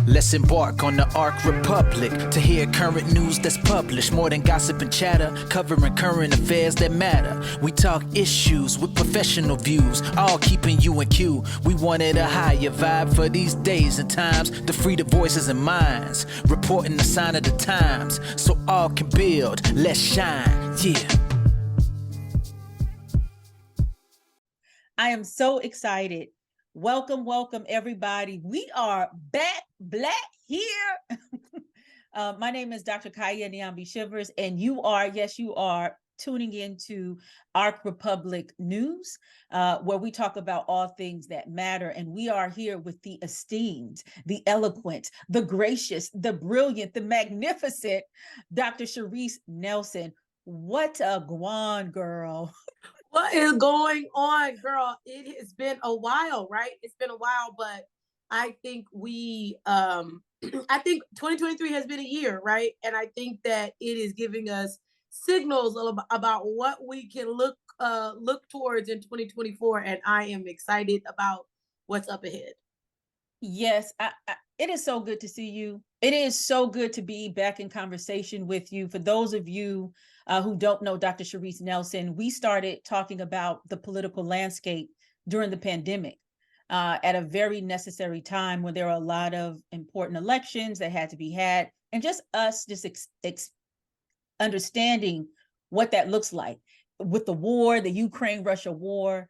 Let's embark on the Ark Republic to hear current news that's published. More than gossip and chatter, covering current affairs that matter. We talk issues with professional views, all keeping you in queue. We wanted a higher vibe for these days and times, to free the voices and minds, reporting the sign of the times, so all can build. Let's shine, yeah. I am so excited. Welcome, welcome, everybody. We are back, black here. My name is Dr. Kaya Nyambi Shivers, and you are, yes, you are tuning into Ark Republic News, where we talk about all things that matter. And we are here with the esteemed, the eloquent, the gracious, the brilliant, the magnificent Dr. Sherice Nelson. What a guan, girl. What is going on, girl? It has been a while, right? It's been a while, but I think I think 2023 has been a year, right? And I think that it is giving us signals about what we can look towards in 2024. And I am excited about what's up ahead. Yes, it is so good to see you. It is so good to be back in conversation with you. For those of you who don't know Dr. Sherice Nelson, we started talking about the political landscape during the pandemic at a very necessary time when there were a lot of important elections that had to be had, and just us understanding what that looks like with the war, the Ukraine-Russia war.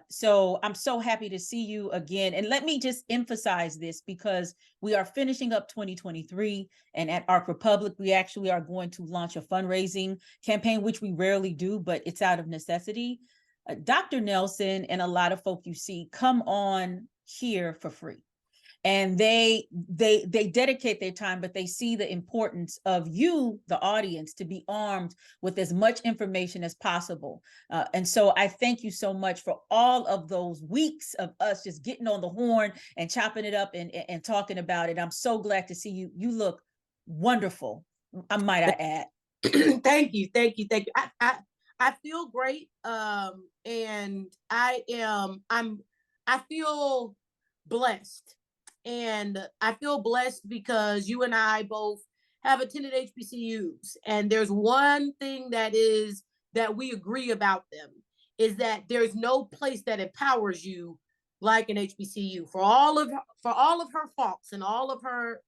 So I'm so happy to see you again. And let me just emphasize this, because we are finishing up 2023, and at Ark Republic, we actually are going to launch a fundraising campaign, which we rarely do, but it's out of necessity. Dr. Nelson and a lot of folk you see come on here for free. And they dedicate their time, but they see the importance of you, the audience, to be armed with as much information as possible. And so I thank you so much for all of those weeks of us just getting on the horn and chopping it up and talking about it. I'm so glad to see you. You look wonderful, might I add. Thank you. I feel great. And I feel blessed. And I feel blessed because you and I both have attended HBCUs. And there's one thing that we agree about them, is that there's no place that empowers you like an HBCU, for all of her faults and all of her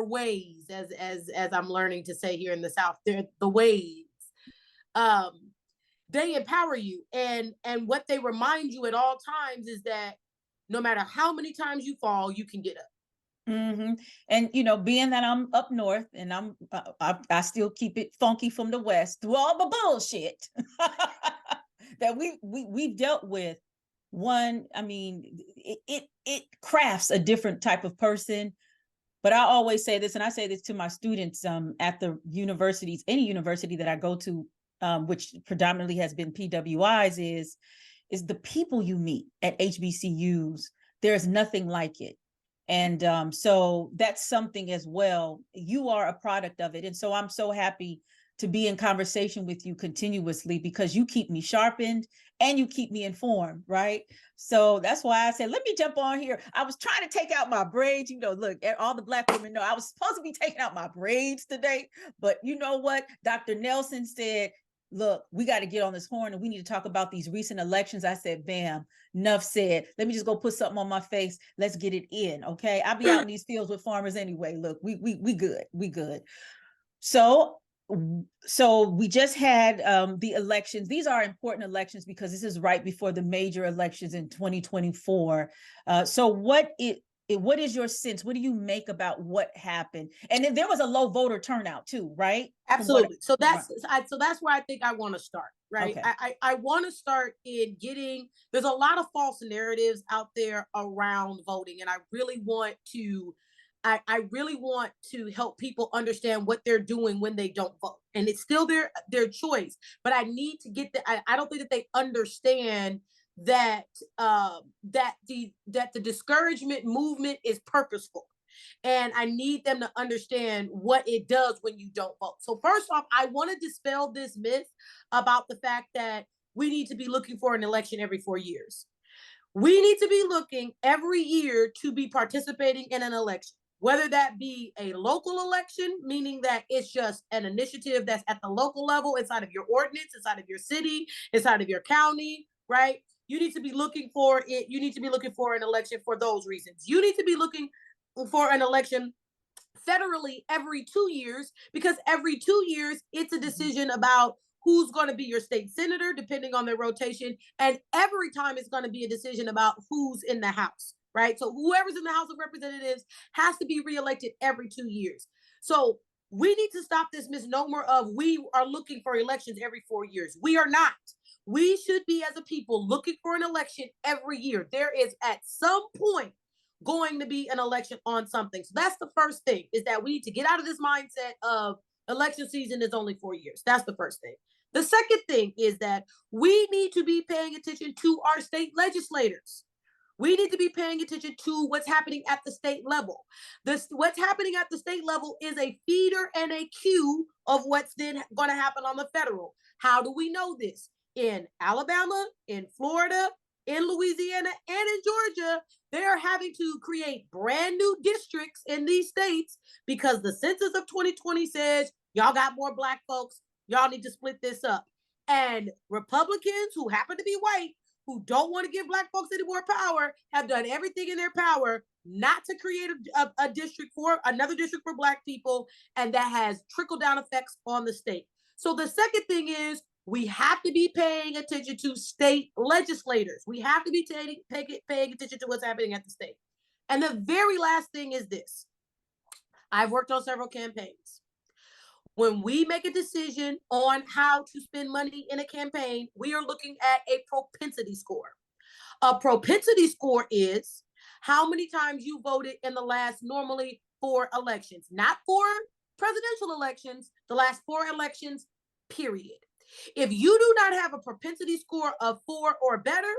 ways, as I'm learning to say here in the South, they're the ways. They empower you, and what they remind you at all times is that no matter how many times you fall, you can get up. Mm-hmm. And being that I'm up north, and I still keep it funky from the West through all the bullshit that we've dealt with. One, I mean, it crafts a different type of person. But I always say this, and I say this to my students at the universities, any university that I go to, which predominantly has been PWIs, is the people you meet at HBCUs. There's nothing like it. And so that's something as well. You are a product of it. And so I'm so happy to be in conversation with you continuously, because you keep me sharpened and you keep me informed, right? So that's why I said, let me jump on here. I was trying to take out my braids. Look, all the Black women know I was supposed to be taking out my braids today. But you know what? Dr. Nelson said, look, we got to get on this horn and we need to talk about these recent elections. I said, bam, enough said. Let me just go put something on my face. Let's get it in, okay? I'll be out in these fields with farmers anyway. Look, we good. So we just had the elections. These are important elections because this is right before the major elections in 2024. So what is your sense? What do you make about what happened? And then there was a low voter turnout too, right? Absolutely. So that's where I think I want to start, right? Okay. I want to start in there's a lot of false narratives out there around voting. And I really want to help people understand what they're doing when they don't vote. And it's still their choice. But I need to get I don't think that they understand that the discouragement movement is purposeful. And I need them to understand what it does when you don't vote. So first off, I want to dispel this myth about the fact that we need to be looking for an election every 4 years. We need to be looking every year to be participating in an election. whether that be a local election, meaning that it's just an initiative that's at the local level, inside of your ordinance, inside of your city, inside of your county, right? You need to be looking for it. You need to be looking for an election for those reasons. You need to be looking for an election federally every 2 years, because every 2 years, it's a decision about who's going to be your state senator, depending on their rotation. And every time it's going to be a decision about who's in the House, right? So whoever's in the House of Representatives has to be reelected every 2 years. So we need to stop this misnomer of we are looking for elections every 4 years. We are not. We should be, as a people, looking for an election every year. There is at some point going to be an election on something. So that's the first thing, is that we need to get out of this mindset of election season is only 4 years. That's the first thing. The second thing is that we need to be paying attention to our state legislators. We need to be paying attention to what's happening at the state level. What's happening at the state level is a feeder and a cue of what's then going to happen on the federal. How do we know this? In Alabama, in Florida, in Louisiana, and in Georgia, they're having to create brand new districts in these states because the census of 2020 says, y'all got more Black folks, y'all need to split this up. And Republicans who happen to be white, who don't want to give Black folks any more power, have done everything in their power not to create a district for another district for Black people, and that has trickle-down effects on the state. So the second thing is, we have to be paying attention to state legislators. We have to be paying attention to what's happening at the state. And the very last thing is this. I've worked on several campaigns. When we make a decision on how to spend money in a campaign, we are looking at a propensity score. A propensity score is how many times you voted in the last normally 4 elections, not 4 presidential elections, the last 4 elections, period. If you do not have a propensity score of 4 or better,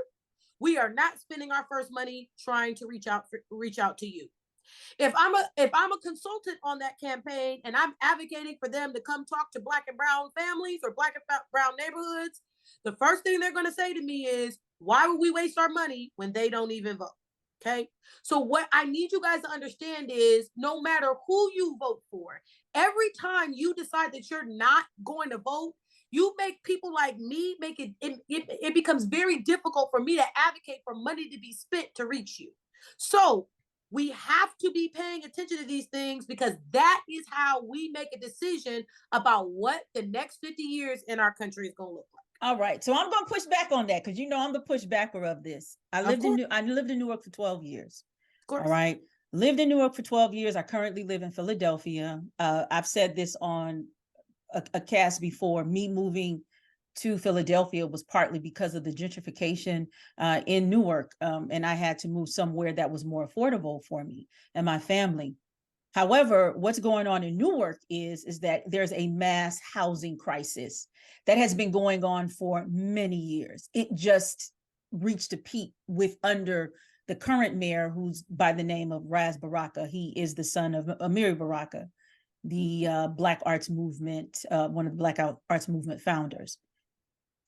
we are not spending our first money trying to reach out to you. If I'm a consultant on that campaign and I'm advocating for them to come talk to Black and brown families or Black and brown neighborhoods, the first thing they're going to say to me is, why would we waste our money when they don't even vote? Okay. So what I need you guys to understand is, no matter who you vote for, every time you decide that you're not going to vote, you make people like me it becomes very difficult for me to advocate for money to be spent to reach you. So we have to be paying attention to these things, because that is how we make a decision about what the next 50 years in our country is going to look like. All right. So I'm going to push back on that, because I'm the pushbacker of this. I lived in Newark for 12 years. Of course. All right. Lived in Newark for 12 years. I currently live in Philadelphia. I've said this on a cast before. Me moving to Philadelphia was partly because of the gentrification in Newark, and I had to move somewhere that was more affordable for me and my family. However, what's going on in Newark is that there's a mass housing crisis that has been going on for many years. It just reached a peak under the current mayor, who's by the name of Ras Baraka. He is the son of Amiri Baraka, the Black Arts Movement, one of the Black Arts Movement founders.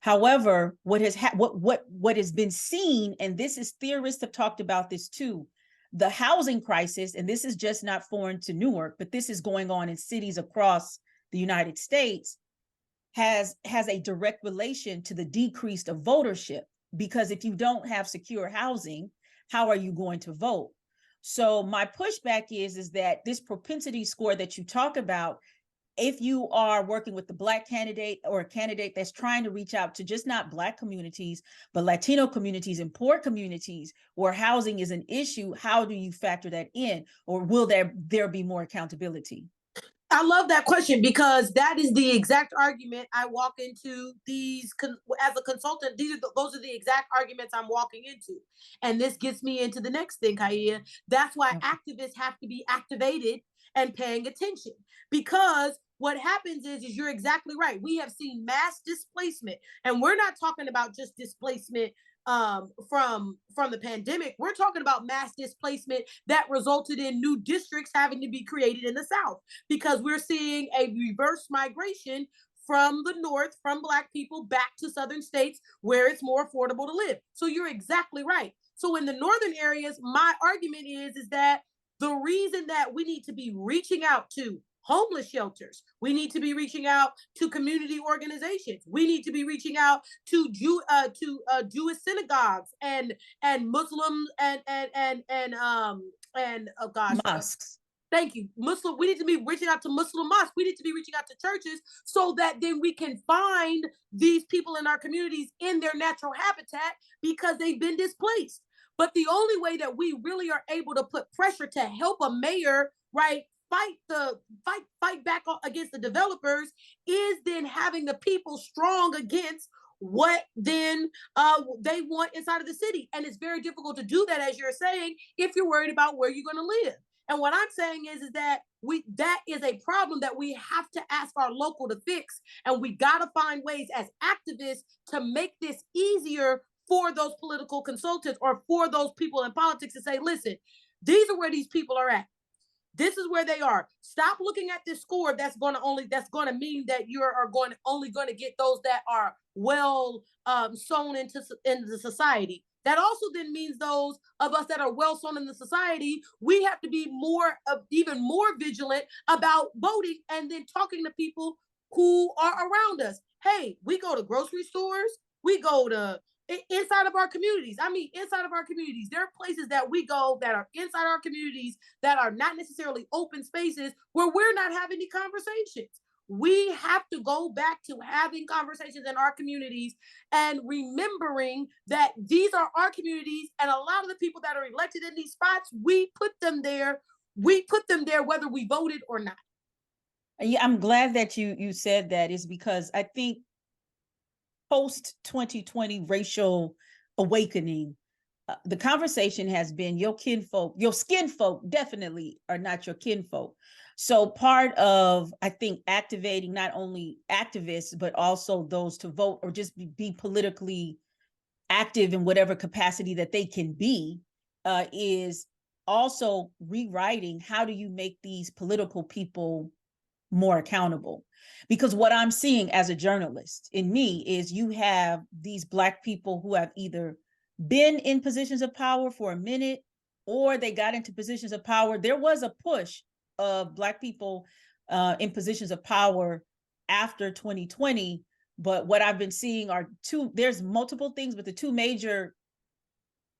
However, what has been seen, and this is, theorists have talked about this too, the housing crisis, and this is just not foreign to Newark, but this is going on in cities across the United States, has a direct relation to the decrease of votership. Because if you don't have secure housing, how are you going to vote? So my pushback is that this propensity score that you talk about, if you are working with the Black candidate or a candidate that's trying to reach out to just not Black communities, but Latino communities and poor communities where housing is an issue, how do you factor that in? Or will there be more accountability? I love that question, because that is the exact argument I walk into as a consultant. Those are the exact arguments I'm walking into. And this gets me into the next thing, Kaya. That's why activists have to be activated and paying attention, because what happens is you're exactly right. We have seen mass displacement, and we're not talking about just displacement from the pandemic. We're talking about mass displacement that resulted in new districts having to be created in the South, because we're seeing a reverse migration from the North, from Black people back to Southern states where it's more affordable to live. So you're exactly right. So in the northern areas, my argument is that The reason that we need to be reaching out to homeless shelters, we need to be reaching out to community organizations, we need to be reaching out to Jewish synagogues and Muslim and oh gosh, Mosques. thank you, Muslim. We need to be reaching out to Muslim mosques. We need to be reaching out to churches so that then we can find these people in our communities in their natural habitat because they've been displaced. But the only way that we really are able to put pressure to help a mayor, right, fight back against the developers is then having the people strong against what then they want inside of the city. And it's very difficult to do that, as you're saying, if you're worried about where you're going to live. And what I'm saying is that that is a problem that we have to ask our local to fix. And we got to find ways as activists to make this easier for those political consultants or for those people in politics to say, listen, these are where these people are at. This is where they are. Stop looking at this score. That's going to mean that you are only going to get those that are well sown into the society. That also then means those of us that are well sown in the society, we have to be even more vigilant about voting and then talking to people who are around us. Hey, we go to grocery stores. We go to inside of our communities. I mean, inside of our communities, there are places that we go that are inside our communities that are not necessarily open spaces where we're not having any conversations. We have to go back to having conversations in our communities and remembering that these are our communities, and a lot of the people that are elected in these spots, we put them there. We put them there whether we voted or not. Yeah, I'm glad that you said that, is because I think post 2020 racial awakening, the conversation has been your kinfolk, your skin folk definitely are not your kinfolk. So part of, I think, activating not only activists, but also those to vote or just be politically active in whatever capacity that they can be, is also rewriting how do you make these political people more accountable. Because what I'm seeing as a journalist in me is you have these Black people who have either been in positions of power for a minute or they got into positions of power. There was a push of Black people in positions of power after 2020. But what I've been seeing are there's multiple things, but the two major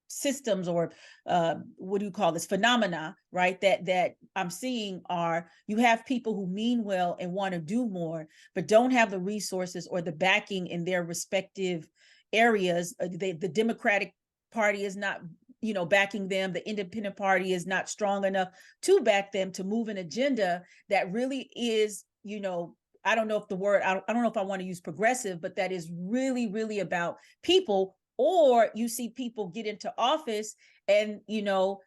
systems or what do you call this phenomena, right, that I'm seeing are you have people who mean well and want to do more but don't have the resources or the backing in their respective areas. The Democratic Party is not backing them. The Independent Party is not strong enough to back them to move an agenda that really is, I don't know if the word, I don't know if I want to use progressive, but that is really, really about people. Or you see people get into office and, they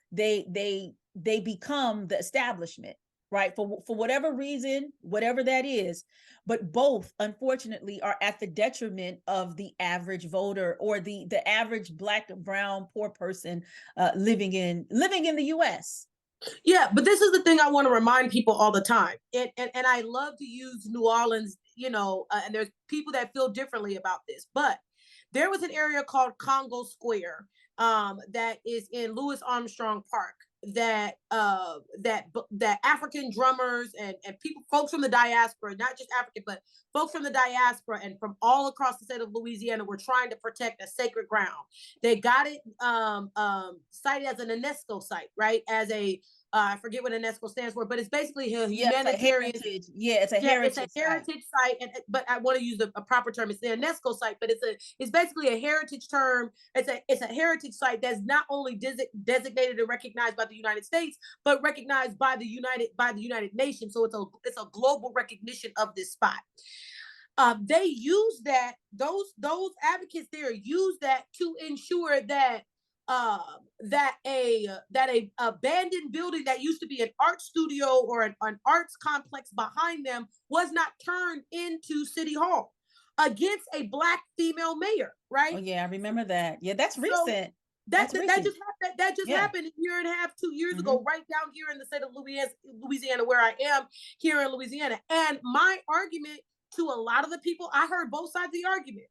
become the establishment, right? For whatever reason, whatever that is. But both, unfortunately, are at the detriment of the average voter or the average Black, brown, poor person living in the US. Yeah, but this is the thing I want to remind people all the time. And I love to use New Orleans, and there's people that feel differently about this, but there was an area called Congo Square that is in Louis Armstrong Park that African drummers and folks from the diaspora, not just African, but folks from the diaspora and from all across the state of Louisiana were trying to protect a sacred ground. They got it cited as an UNESCO site, right? As a I forget what UNESCO stands for, but it's basically a humanitarian. It's a heritage site. But I want to use a proper term. It's the UNESCO site, but it's basically a heritage term. It's a heritage site that's not only designated and recognized by the United States, but recognized by the United Nations. So it's a global recognition of this spot. They use that, those advocates there use that to ensure that a abandoned building that used to be an art studio or an arts complex behind them was not turned into City Hall against a Black female mayor, right? Oh yeah, I remember that. Yeah, that's recent. That just happened a year and a half, 2 years ago, right down here in the state of Louisiana, where I am here in Louisiana. And my argument to a lot of the people, I heard both sides of the argument.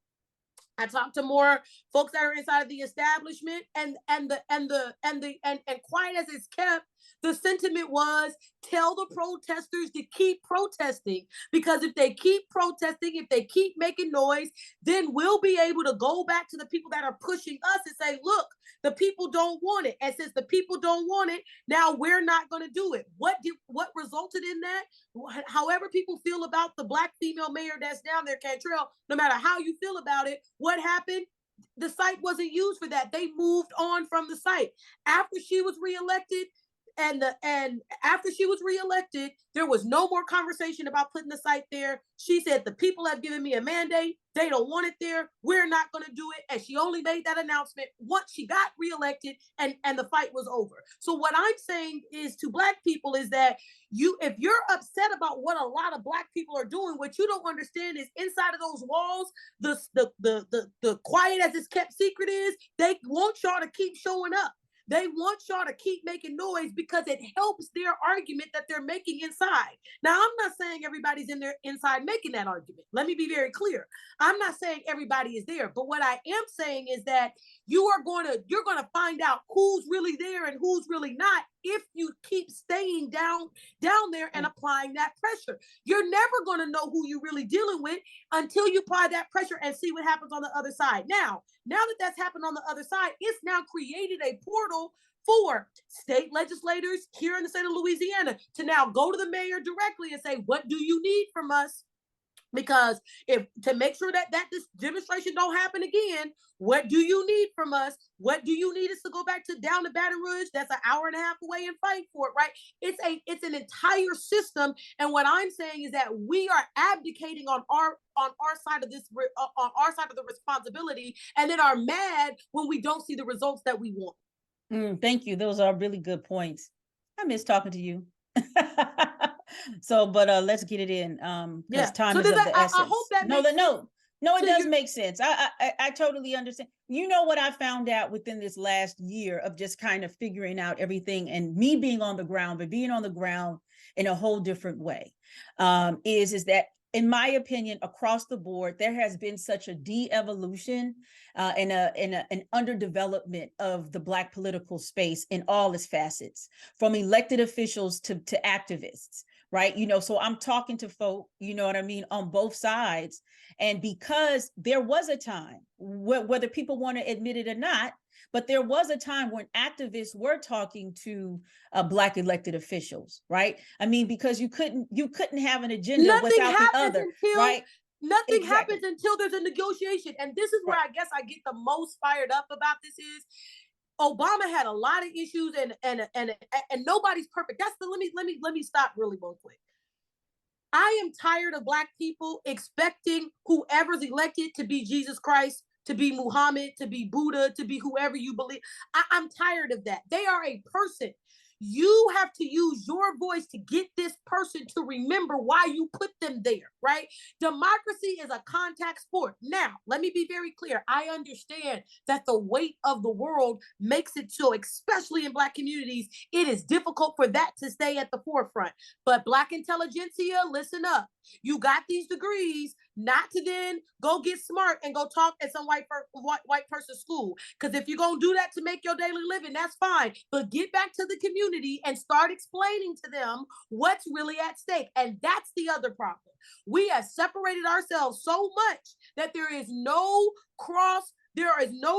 I talked to more folks that are inside of the establishment, and quiet as it's kept, The sentiment was, tell the protesters to keep protesting, because if they keep protesting, if they keep making noise, then we'll be able to go back to the people that are pushing us and say, look, the people don't want it. And since the people don't want it, now we're not going to do it. What resulted in that? However people feel about the Black female mayor that's down there, Cantrell, no matter how you feel about it, what happened? The site wasn't used for that. They moved on from the site. After she was reelected, and after she was reelected, there was no more conversation about putting the site there. She said, the people have given me a mandate. They don't want it there. We're not going to do it. And she only made that announcement once she got reelected and the fight was over. So what I'm saying is to Black people is that if you're upset about what a lot of Black people are doing, what you don't understand is inside of those walls, the quiet as it's kept secret is, they want y'all to keep showing up. They want y'all to keep making noise because it helps their argument that they're making inside. Now, I'm not saying everybody's in there inside making that argument. Let me be very clear. I'm not saying everybody is there, but what I am saying is that you're going to find out who's really there and who's really not if you keep staying down there and applying that pressure. You're never going to know who you're really dealing with until you apply that pressure and see what happens on the other side. Now that that's happened on the other side, it's now created a portal for state legislators here in the state of Louisiana to now go to the mayor directly and say, what do you need from us? Because to make sure that this demonstration don't happen again, what do you need from us? What do you need us to go back down to Baton Rouge? That's an hour and a half away and fight for it, right? It's an entire system. And what I'm saying is that we are abdicating on our side of the responsibility, and then are mad when we don't see the results that we want. Thank you. Those are really good points. I miss talking to you. So, but let's get it in. Because time is of the essence. I hope that makes sense. No, it does make sense. I totally understand. You know what I found out within this last year of just kind of figuring out everything and me being on the ground, but being on the ground in a whole different way, is that, in my opinion, across the board, there has been such a de-evolution and an underdevelopment of the Black political space in all its facets, from elected officials to activists, right? So I'm talking to folk, you know what I mean, on both sides. And because there was a time, whether people want to admit it or not, but there was a time when activists were talking to Black elected officials, right? I mean, because you couldn't have an agenda without the other, right? Nothing happens until there's a negotiation. And this is where I guess I get the most fired up about this is Obama had a lot of issues and nobody's perfect. Let me stop really real quick. I am tired of Black people expecting whoever's elected to be Jesus Christ, to be Muhammad, to be Buddha, to be whoever you believe. I'm tired of that. They are a person. You have to use your voice to get this person to remember why you put them there, right? Democracy is a contact sport. Now, let me be very clear. I understand that the weight of the world makes it so, especially in Black communities, it is difficult for that to stay at the forefront. But Black intelligentsia, listen up. You got these degrees, not to then go get smart and go talk at some white person's school. Because if you're going to do that to make your daily living, that's fine. But get back to the community and start explaining to them what's really at stake. And that's the other problem. We have separated ourselves so much that there is no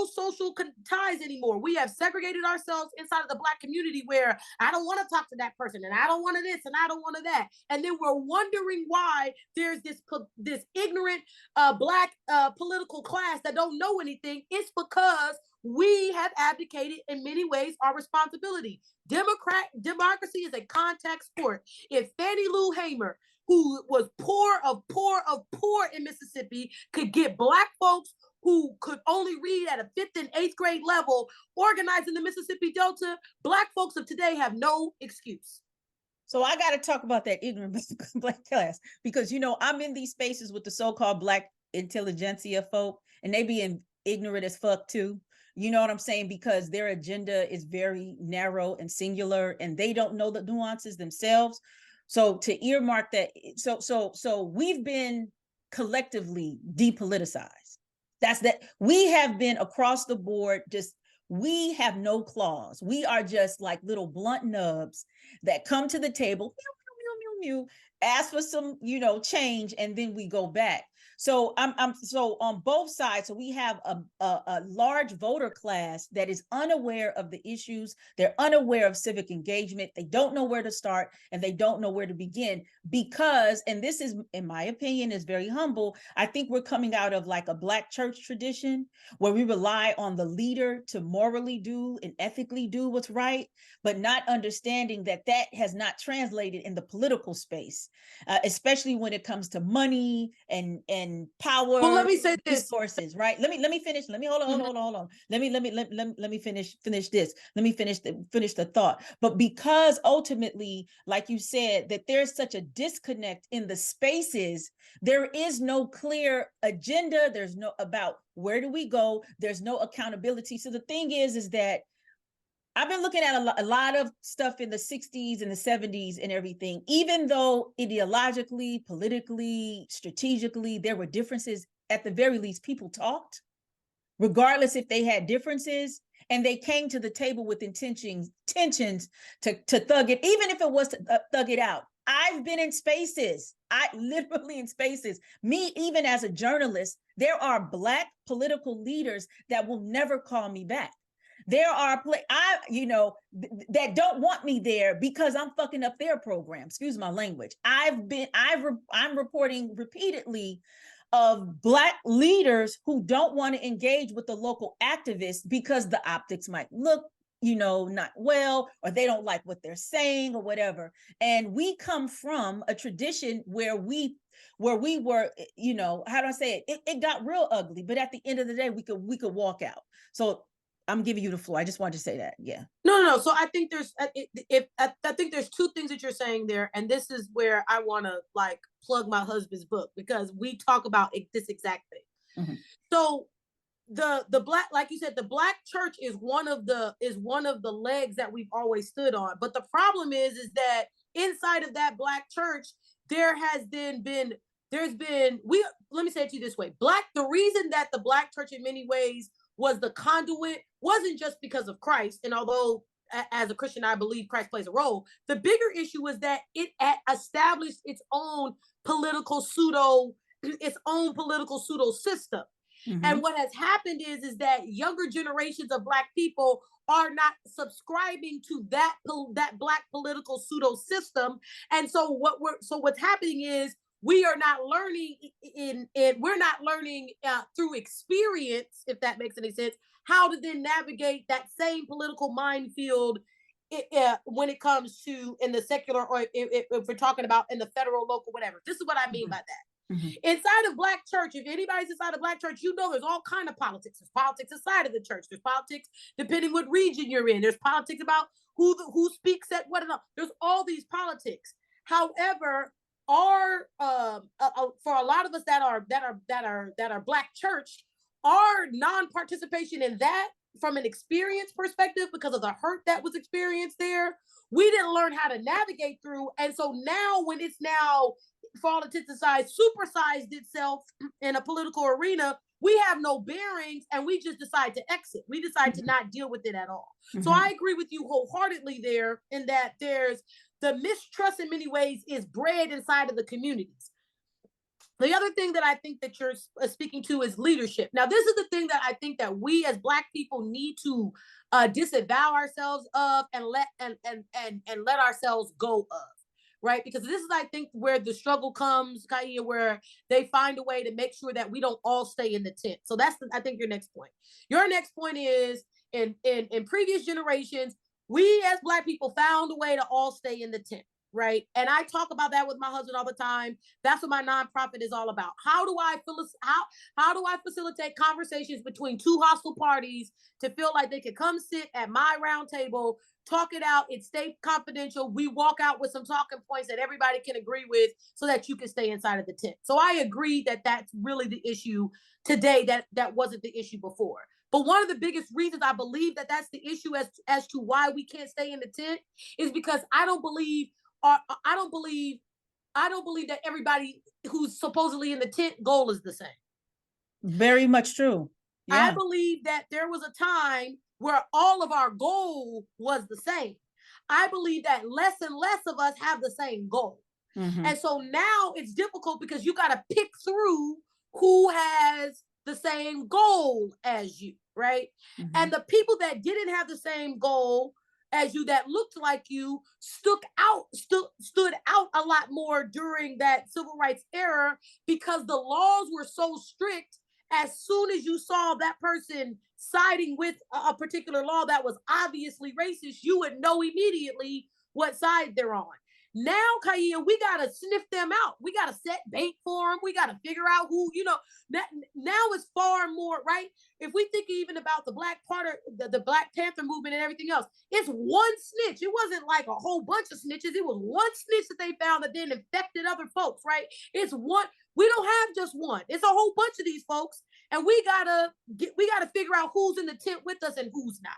social ties anymore. We have segregated ourselves inside of the Black community where I don't want to talk to that person and I don't want to this and I don't want to that. And then we're wondering why there's this ignorant Black political class that don't know anything. It's because we have abdicated in many ways our responsibility. Democracy is a contact sport. If Fannie Lou Hamer, who was poor of poor in Mississippi, could get Black folks who could only read at a 5th and 8th grade level organized in the Mississippi Delta, Black folks of today have no excuse. So I got to talk about that ignorant Black class, because, I'm in these spaces with the so-called Black intelligentsia folk, and they be ignorant as fuck too. You know what I'm saying? Because their agenda is very narrow and singular, and they don't know the nuances themselves. So to earmark that, so we've been collectively depoliticized. That's that. We have been across the board, just we have no claws. We are just like little blunt nubs that come to the table, mew, mew, mew, mew, ask for some, change, and then we go back. So so on both sides. So we have a large voter class that is unaware of the issues. They're unaware of civic engagement. They don't know where to start, and they don't know where to begin because, and this is, in my opinion, is very humble. I think we're coming out of like a Black church tradition where we rely on the leader to morally do and ethically do what's right, but not understanding that that has not translated in the political space, especially when it comes to money and power. Well, let me say this. Resources, right? Let me finish. Let me hold on. Let me finish this. Let me finish the thought. But because ultimately, like you said, that there's such a disconnect in the spaces, there is no clear agenda. There's no about where do we go? There's no accountability. So the thing is that I've been looking at a lot of stuff in the 60s and the 70s and everything, even though ideologically, politically, strategically, there were differences. At the very least, people talked, regardless if they had differences, and they came to the table with tensions to thug it, even if it was to thug it out. I've been in spaces, literally in spaces. Me, even as a journalist, there are Black political leaders that will never call me back. There are that don't want me there because I'm fucking up their program. Excuse my language. I'm reporting repeatedly of Black leaders who don't want to engage with the local activists because the optics might look, not well, or they don't like what they're saying or whatever. And we come from a tradition where we were, how do I say it? It got real ugly, but at the end of the day, we could walk out. So I'm giving you the floor. I just wanted to say that. Yeah. No. So I think there's, I think there's two things that you're saying there, and this is where I want to like plug my husband's book because we talk about this exact thing. Mm-hmm. So the Black, like you said, the Black church is one of the legs that we've always stood on. But the problem is that inside of that Black church, let me say it to you this way. The reason that the Black church in many ways was the conduit wasn't just because of Christ. And although as a Christian, I believe Christ plays a role, the bigger issue was that it established its own political pseudo system. Mm-hmm. And what has happened is that younger generations of Black people are not subscribing to that Black political pseudo system. And so what's happening is we are not learning through experience, if that makes any sense, how to then navigate that same political minefield when it comes to in the secular, or if we're talking about in the federal, local, whatever. This is what I mean mm-hmm. by that. Mm-hmm. Inside of Black church, if anybody's inside of Black church, there's all kind of politics. There's politics inside of the church. There's politics depending what region you're in. There's politics about who speaks at what and all. There's all these politics. However, for a lot of us that are Black church, our non-participation in that from an experience perspective, because of the hurt that was experienced there, we didn't learn how to navigate through. And so now when it's now, for all intents and size, supersized itself in a political arena, we have no bearings and we just decide to exit. We decide mm-hmm. to not deal with it at all. Mm-hmm. So I agree with you wholeheartedly there in that there's the mistrust in many ways is bred inside of the communities. The other thing that I think that you're speaking to is leadership. Now, this is the thing that I think that we as Black people need to disavow ourselves of and let ourselves go of, right? Because this is, I think, where the struggle comes, Kaya, where they find a way to make sure that we don't all stay in the tent. So that's, I think, your next point. Your next point is in previous generations, we as Black people found a way to all stay in the tent, right? And I talk about that with my husband all the time. That's what my nonprofit is all about. How do I facilitate conversations between two hostile parties to feel like they can come sit at my round table, talk it out, it stay confidential, we walk out with some talking points that everybody can agree with so that you can stay inside of the tent. So I agree that that's really the issue today, that wasn't the issue before. But one of the biggest reasons I believe that that's the issue as to why we can't stay in the tent is because I don't believe that everybody who's supposedly in the tent goal is the same. Very much true. Yeah. I believe that there was a time where all of our goal was the same. I believe that less and less of us have the same goal. And so now it's difficult because you got to pick through who has the same goal as you, right? And the people that didn't have the same goal as you, that looked like you, stood out a lot more during that civil rights era, because the laws were so strict. As soon as you saw that person siding with a particular law that was obviously racist, you would know immediately what side they're on. Now, Kaya, we got to sniff them out. We got to set bait for them. We got to figure out who, now it's far more, right? If we think even about the the Black Panther movement and everything else, it's one snitch. It wasn't like a whole bunch of snitches. It was one snitch that they found that then infected other folks, right? It's one. We don't have just one. It's a whole bunch of these folks. And we gotta figure out who's in the tent with us and who's not.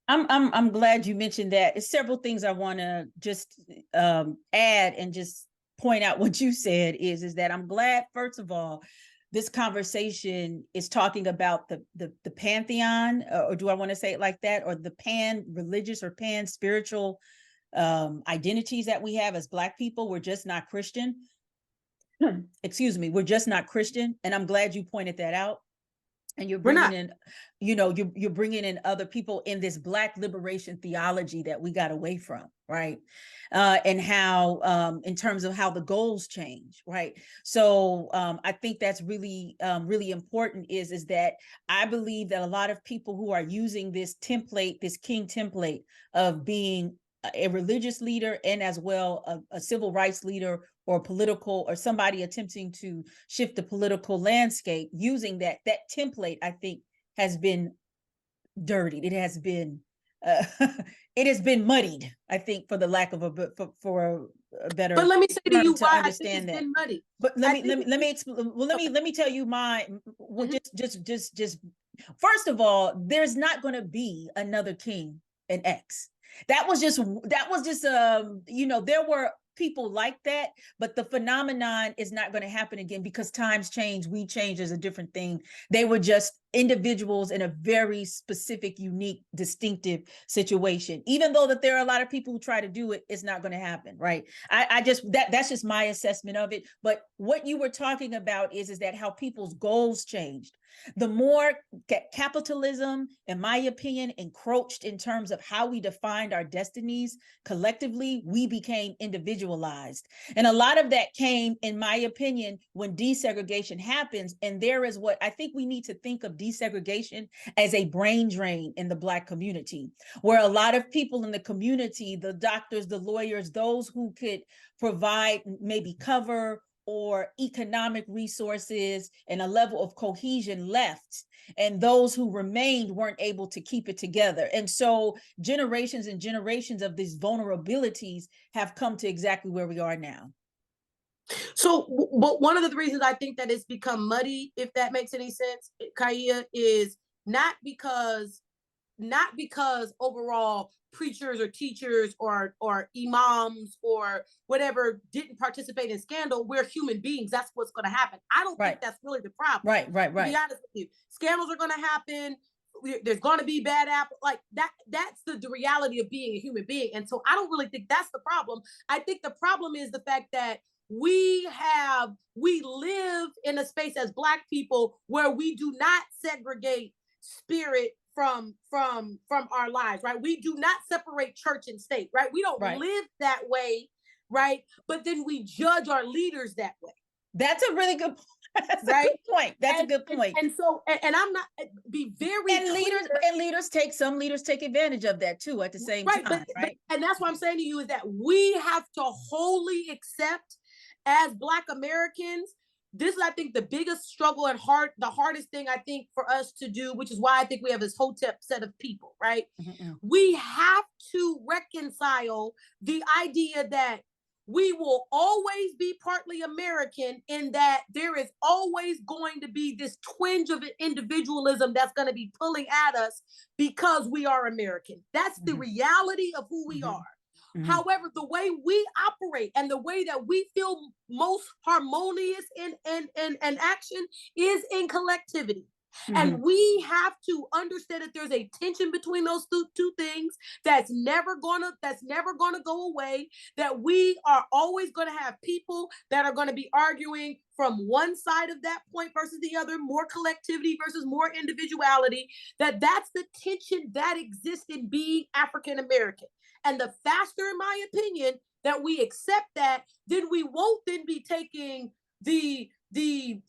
I'm glad you mentioned that. It's several things I want to just add and just point out what you said is that I'm glad, first of all, this conversation is talking about the pantheon, or do I want to say it like that, or the pan religious or pan spiritual identities that we have as Black people. We're just not Christian. Excuse me, we're just not Christian. And I'm glad you pointed that out. And you're bringing in, you're bringing in other people in this Black liberation theology that we got away from, right? And how, in terms of how the goals change, right? So I think that's really, really important is that I believe that a lot of people who are using this template, this king template of being a religious leader and as well a civil rights leader or political, or somebody attempting to shift the political landscape, using that template, I think has been dirtied. It has been muddied, I think, for the lack of a better. But let me say to you why I think it's that. been muddy. But let me tell you my just first of all, there's not going to be another king in X. That was just there were people like that, but the phenomenon is not going to happen again because times change, we change is a different thing. They were just individuals in a very specific, unique, distinctive situation. Even though that there are a lot of people who try to do it, it's not going to happen, right? That's just my assessment of it. But what you were talking about is that how people's goals changed. The more capitalism, in my opinion, encroached in terms of how we defined our destinies collectively, we became individualized. And a lot of that came, in my opinion, when desegregation happens. And there is what I think we need to think of desegregation as a brain drain in the Black community, where a lot of people in the community, the doctors, the lawyers, those who could provide maybe cover or economic resources and a level of cohesion left, and those who remained weren't able to keep it together. And so generations and generations of these vulnerabilities have come to exactly where we are now. So, but one of the reasons I think that it's become muddy, if that makes any sense, Kaya, is not because overall preachers or teachers or imams or whatever didn't participate in scandal. We're human beings. That's what's going to happen. I don't think that's really the problem. Right. To be honest with you, scandals are going to happen. There's going to be bad apples like that. That's the reality of being a human being. And so I don't really think that's the problem. I think the problem is the fact that we live in a space as Black people where we do not segregate spirit from our lives, right? We do not separate church and state, right? We don't live that way, right? But then we judge our leaders that way. That's a really good point. That's a good point. That's a good point. And so, and I'm not be very and leaders take advantage of that too at the same time, right? And that's what I'm saying to you is that we have to wholly accept as Black Americans. This is, I think, the biggest struggle and the hardest thing I think for us to do, which is why I think we have this hotep set of people, right? Mm-hmm. We have to reconcile the idea that we will always be partly American, in that there is always going to be this twinge of individualism that's going to be pulling at us because we are American. That's the reality of who we are. Mm-hmm. However, the way we operate and the way that we feel most harmonious in action is in collectivity. And we have to understand that there's a tension between those two things that's never gonna go away, that we are always gonna have people that are gonna be arguing from one side of that point versus the other, more collectivity versus more individuality, that's the tension that exists in being African American. And the faster, in my opinion, that we accept that, then we won't then be taking the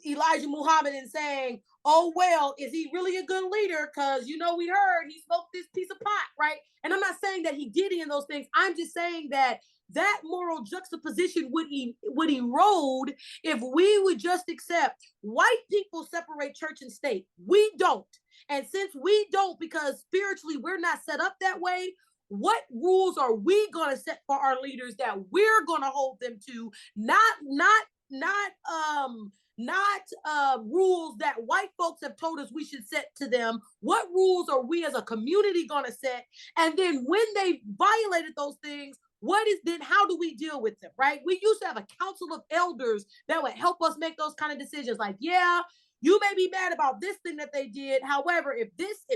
Elijah Muhammad and saying, oh, well, is he really a good leader? Because, we heard he smoked this piece of pot, right? And I'm not saying that he did any of those things. I'm just saying that moral juxtaposition would erode if we would just accept white people separate church and state. We don't. And since we don't, because spiritually we're not set up that way, what rules are we going to set for our leaders that we're going to hold them to? Not rules that white folks have told us we should set to them. What rules are we as a community going to set? And then when they violated those things, how do we deal with them, right? We used to have a council of elders that would help us make those kind of decisions. Like, yeah, you may be mad about this thing that they did. However, if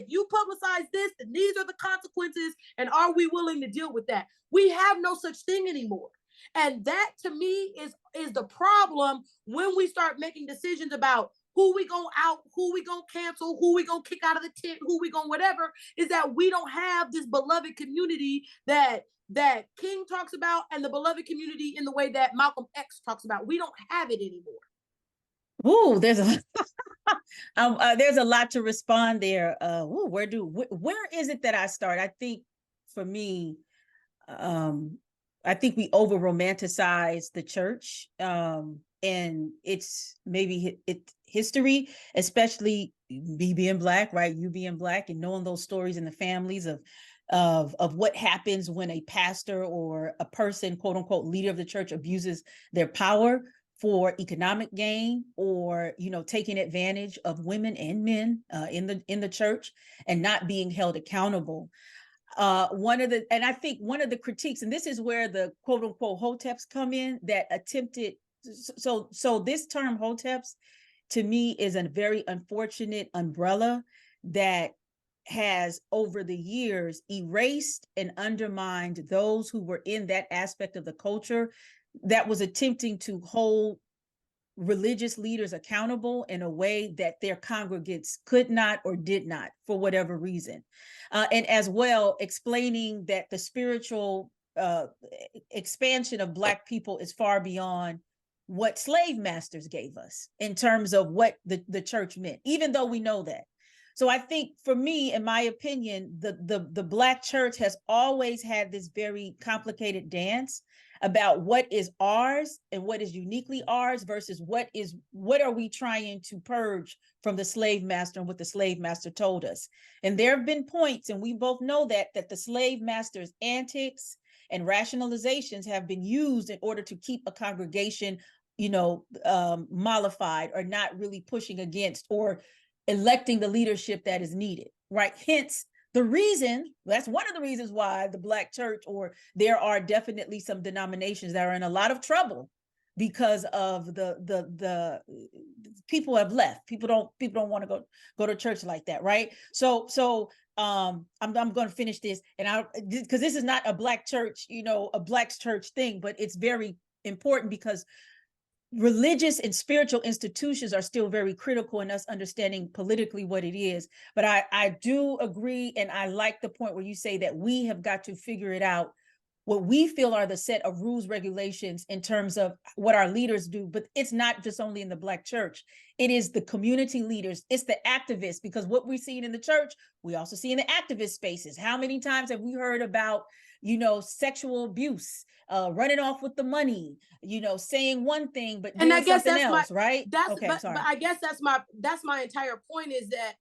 you publicize this, then these are the consequences. And are we willing to deal with that? We have no such thing anymore. And that, to me, is the problem when we start making decisions about who we gonna out, who we gonna cancel, who we gonna kick out of the tent, who we gonna whatever, is that we don't have this beloved community that King talks about, and the beloved community in the way that Malcolm X talks about. We don't have it anymore. Ooh, there's a lot to respond there. Where is it that I start? I think for me, I think we over romanticize the church, and it's maybe history, especially me being Black, right? You being Black, and knowing those stories in the families of what happens when a pastor or a person, quote unquote, leader of the church abuses their power for economic gain, or taking advantage of women and men in the church and not being held accountable. And I think one of the critiques, and this is where the quote unquote hoteps come in, that attempted. So this term hoteps, to me, is a very unfortunate umbrella that has over the years erased and undermined those who were in that aspect of the culture that was attempting to hold religious leaders accountable in a way that their congregants could not or did not, for whatever reason. And as well, explaining that the spiritual expansion of Black people is far beyond what slave masters gave us in terms of what the church meant, even though we know that. So I think, for me, in my opinion, the Black church has always had this very complicated dance about what is ours and what is uniquely ours versus what are we trying to purge from the slave master and what the slave master told us. And there have been points, and we both know that the slave master's antics and rationalizations have been used in order to keep a congregation, mollified, or not really pushing against or electing the leadership that is needed, right? Hence, that's one of the reasons why the Black church, or there are definitely some denominations that are in a lot of trouble because of the people have left. People don't want to go to church like that, right? So I'm going to finish this, and because this is not a Black church, a Black church thing, but it's very important because religious and spiritual institutions are still very critical in us understanding politically what it is. But I do agree, and I like the point where you say that we have got to figure it out, what we feel are the set of rules, regulations in terms of what our leaders do. But it's not just only in the Black church. It is the community leaders. It's the activists, because what we're seeing in the church, we also see in the activist spaces. How many times have we heard about, sexual abuse, running off with the money, saying one thing, but doing something else, right? But I guess that's my entire point, is that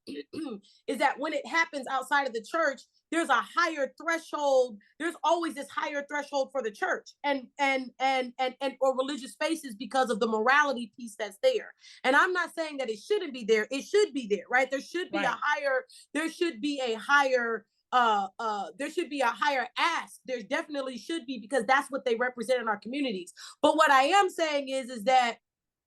is that when it happens outside of the church, there's a higher threshold. There's always this higher threshold for the church and or religious spaces because of the morality piece that's there. And I'm not saying that it shouldn't be there. It should be there, right? There should be a higher ask. There definitely should be, because that's what they represent in our communities. But what I am saying is that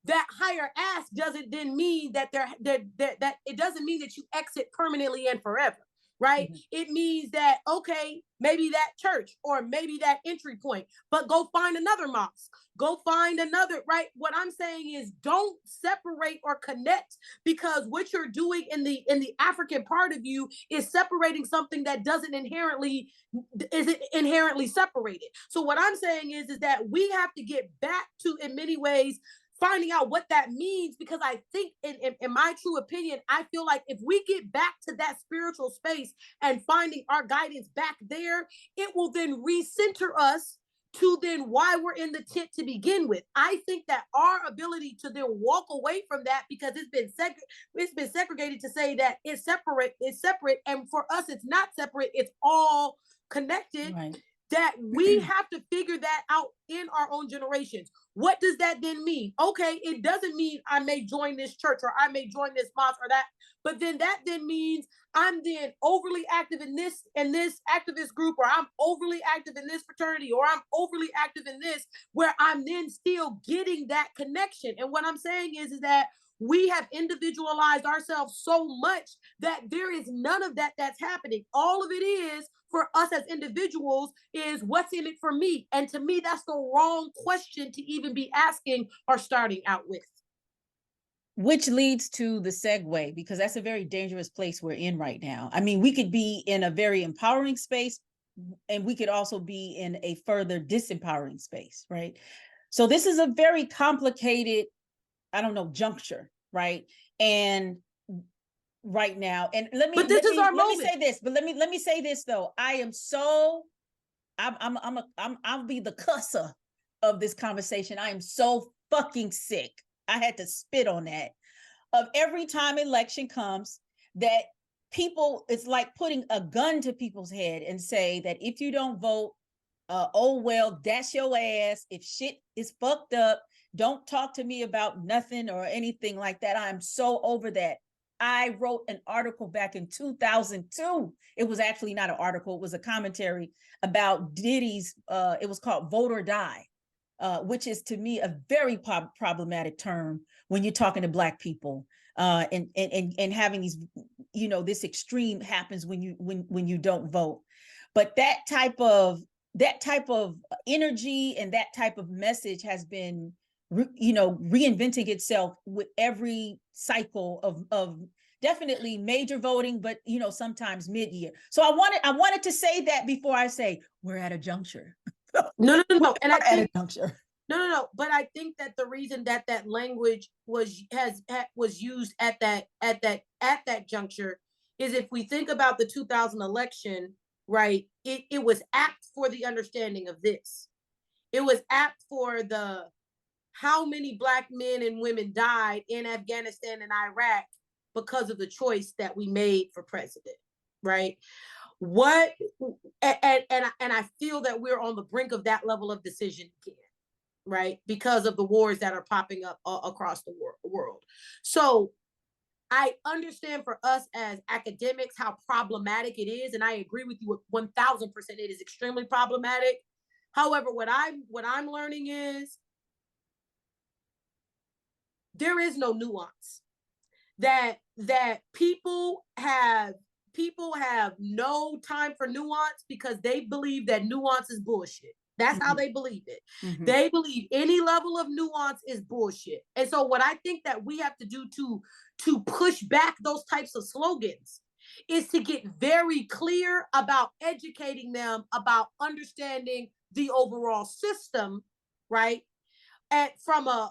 that higher ask doesn't then mean that that it doesn't mean that you exit permanently and forever, right? Mhm. It means that, okay, maybe that church or maybe that entry point, but go find another mosque, go find another, right? What I'm saying is don't separate or connect, because what you're doing in the African part of you is separating something that isn't inherently separated. So what I'm saying is that we have to get back to, in many ways, finding out what that means, because I think in my true opinion, I feel like if we get back to that spiritual space and finding our guidance back there, it will then recenter us to then why we're in the tent to begin with. I think that our ability to then walk away from that, because it's been segregated to say that it's separate, and for us it's not separate, it's all connected. Right. That we have to figure that out in our own generations. What does that then mean? Okay, it doesn't mean I may join this church or I may join this mosque or that, but then that then means I'm then overly active in this activist group, or I'm overly active in this fraternity, or I'm overly active in this, where I'm then still getting that connection. And what I'm saying is that we have individualized ourselves so much that there is none of that that's happening. All of it is for us as individuals is what's in it for me. And to me, that's the wrong question to even be asking or starting out with. Which leads to the segue, because that's a very dangerous place we're in right now. I mean, we could be in a very empowering space, and we could also be in a further disempowering space, right? So this is a very complicated, I don't know, juncture, right? And right now, and let me say this, but let me say this though. I'll be the cusser of this conversation. I am so fucking sick. I had to spit on that. Of every time election comes, that people, it's like putting a gun to people's head and say that if you don't vote, oh well, that's your ass. If shit is fucked up, don't talk to me about nothing or anything like that. I'm so over that. I wrote an article back in 2002. It was actually not an article, it was a commentary about Diddy's, it was called Vote or Die, which is to me a very problematic term when you're talking to Black people, and having these, you know, this extreme happens when you don't vote. But that type of energy and that type of message has been, you know, reinventing itself with every cycle of definitely major voting, but you know, sometimes mid-year. So I wanted to say that before I say we're at a juncture. No. And I think juncture. No. But I think that the reason that that language was used at that juncture is, if we think about the 2000 election, right? It was apt for the understanding of this. It was apt for the how many Black men and women died in Afghanistan and Iraq because of the choice that we made for president, right? And I feel that we're on the brink of that level of decision again, right? Because of the wars that are popping up across the world. So I understand for us as academics how problematic it is, and I agree with you 1000%. It is extremely problematic. However, what I'm learning is there is no nuance. That people have no time for nuance, because they believe that nuance is bullshit. That's how they believe it. Mm-hmm. They believe any level of nuance is bullshit. And so what I think that we have to do to push back those types of slogans is to get very clear about educating them about understanding the overall system, right? And from an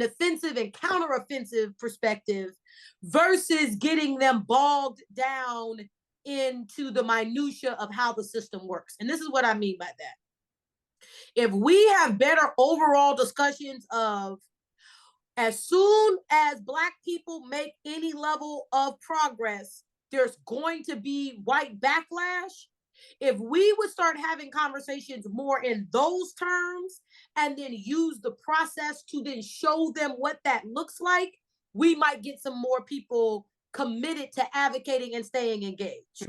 offensive and counteroffensive perspective, versus getting them bogged down into the minutia of how the system works. And this is what I mean by that. If we have better overall discussions of, as soon as Black people make any level of progress, there's going to be white backlash. If we would start having conversations more in those terms and then use the process to then show them what that looks like, we might get some more people committed to advocating and staying engaged.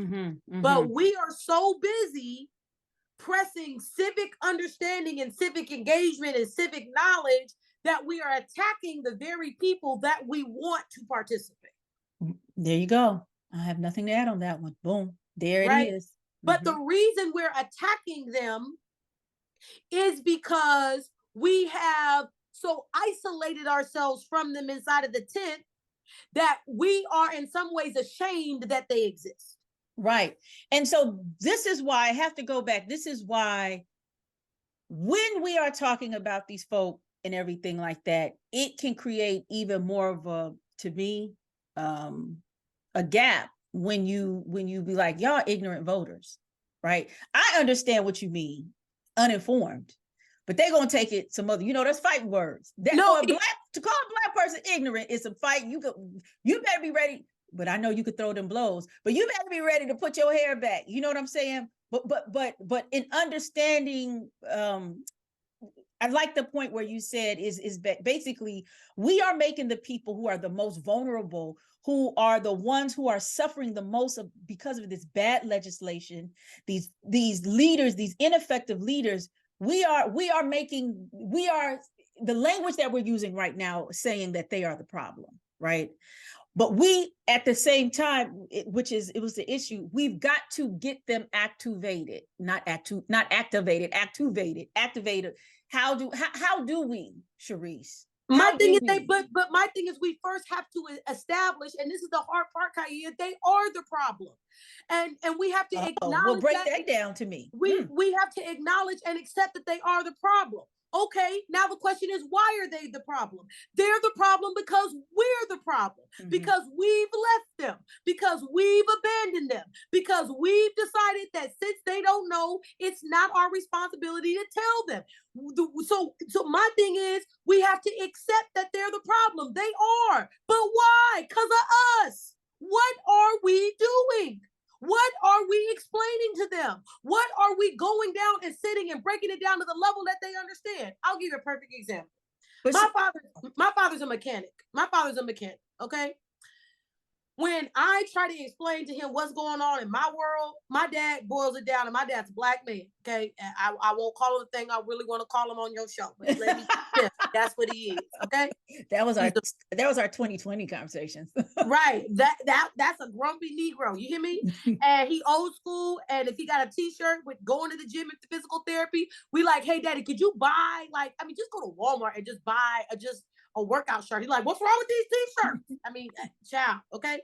But we are so busy pressing civic understanding and civic engagement and civic knowledge that we are attacking the very people that we want to participate. There you go. I have nothing to add on that one. Boom. There Right? it is. But the reason we're attacking them is because we have so isolated ourselves from them inside of the tent that we are in some ways ashamed that they exist. Right. And so this is why I have to go back. This is why when we are talking about these folk and everything like that, it can create even more of a, to me, a gap when you be like, y'all ignorant voters, right? I understand what you mean, uninformed, but they're gonna take it some other, there's fighting words. That No, to call a Black person ignorant is a fight. You better be ready. But I know you could throw them blows, but you better be ready to put your hair back. You know what I'm saying? But in understanding, I like the point where you said is basically we are making the people who are the most vulnerable, who are the ones who are suffering the most because of this bad legislation, these leaders, these ineffective leaders. We are the language that we're using right now saying that they are the problem, right? But we, at the same time, it was the issue. We've got to get them activated. How do we, Sherice? My thing is but my thing is we first have to establish, and this is the hard part, Kaya, they are the problem. And we have to acknowledge. Well, break that down to me. We have to acknowledge and accept that they are the problem. Okay, now the question is, why are they the problem? They're the problem because we're the problem, because we've left them, because we've abandoned them, because we've decided that since they don't know, it's not our responsibility to tell them. So my thing is, we have to accept that they're the problem. They are, but why? Because of us. What are we doing? What are we explaining to them? What are we going down and sitting and breaking it down to the level that they understand? I'll give you a perfect example. My father's a mechanic. Okay? When I try to explain to him what's going on in my world, my dad boils it down, and my dad's a Black man, okay? And I won't call him the thing I really want to call him on your show, but let me that's what he is, okay? That was our 2020 conversations. Right. That's a grumpy Negro. You hear me? And he old school. And if he got a t-shirt with going to the gym and physical therapy, we like, hey, daddy, could you buy just go to Walmart and just buy a workout shirt. He's like, what's wrong with these t-shirts? Child, okay?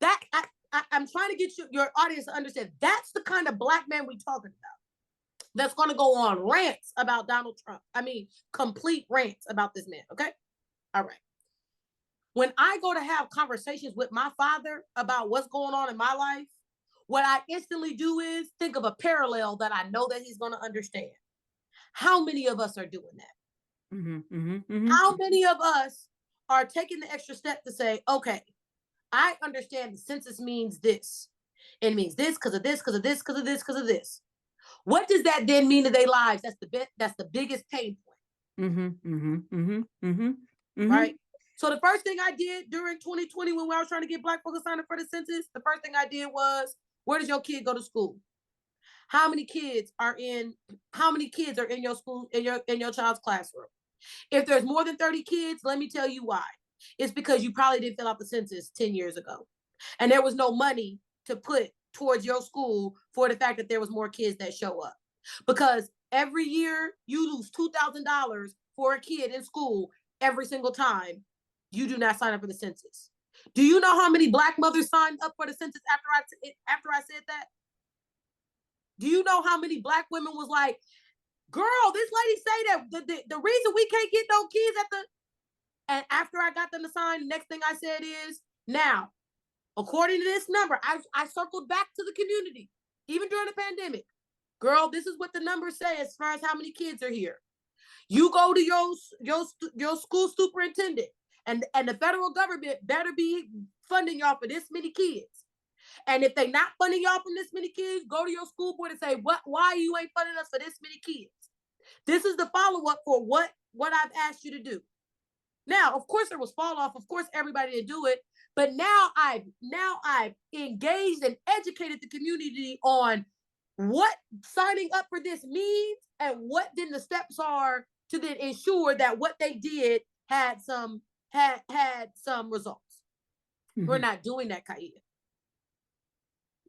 I'm trying to get your audience to understand that's the kind of Black man we're talking about. That's going to go on rants about Donald Trump. Complete rants about this man, okay? All right. When I go to have conversations with my father about what's going on in my life, what I instantly do is think of a parallel that I know that he's going to understand. How many of us are doing that? How many of us are taking the extra step to say, okay, I understand the census means this. It means this because of this, because of this, because of this, because of this. What does that then mean to their lives? That's the biggest pain point. Right? So the first thing I did during 2020 when I was trying to get Black folks to sign up for the census, the first thing I did was, where does your kid go to school? How many kids are in your school, in your child's classroom? If there's more than 30 kids, let me tell you why. It's because you probably didn't fill out the census 10 years ago. And there was no money to put towards your school for the fact that there was more kids that show up. Because every year you lose $2,000 for a kid in school every single time you do not sign up for the census. Do you know how many Black mothers signed up for the census after I said that? Do you know how many Black women was like, girl, this lady say that the reason we can't get no kids and after I got them to sign, the next thing I said is, now, according to this number, I circled back to the community, even during the pandemic. Girl, this is what the numbers say as far as how many kids are here. You go to your school superintendent, and the federal government better be funding y'all for this many kids. And if they not funding y'all from this many kids, go to your school board and say, why you ain't funding us for this many kids? This is the follow-up for what I've asked you to do. Now, of course, there was fall off. Of course, everybody didn't do it. But now I've engaged and educated the community on what signing up for this means and what then the steps are to then ensure that what they did had some results. We're not doing that, Kaya.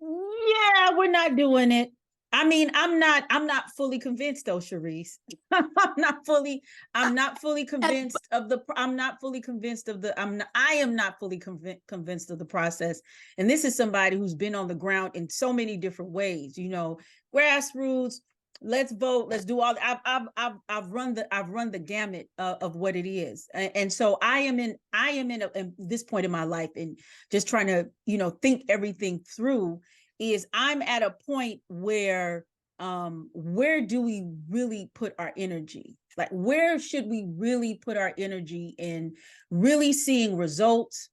Yeah, we're not doing it. I mean, I'm not fully convinced though, Sherice. I'm not fully convinced of the I am not fully convinced of the process. And this is somebody who's been on the ground in so many different ways, you know, grassroots, let's vote, let's do all. I've run the gamut of what it is. And so I am in this point in my life and just trying to, you know, think everything through. Is I'm at a point where do we really put our energy? Like, where should we really put our energy in really seeing results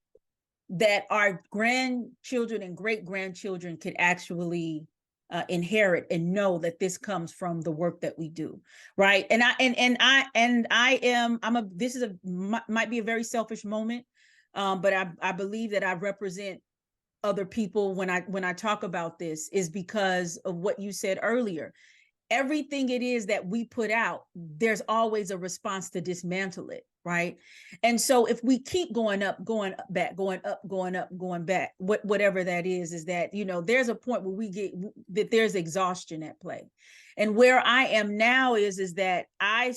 that our grandchildren and great grandchildren could actually inherit and know that this comes from the work that we do, right? And this is might be a very selfish moment, but I believe that I represent other people when I talk about this, is because of what you said earlier. Everything it is that we put out, there's always a response to dismantle it, right? And so if we keep going up, going back, going up, going up, going back, whatever that is that, you know, there's a point where we get that there's exhaustion at play. And where I am now is that I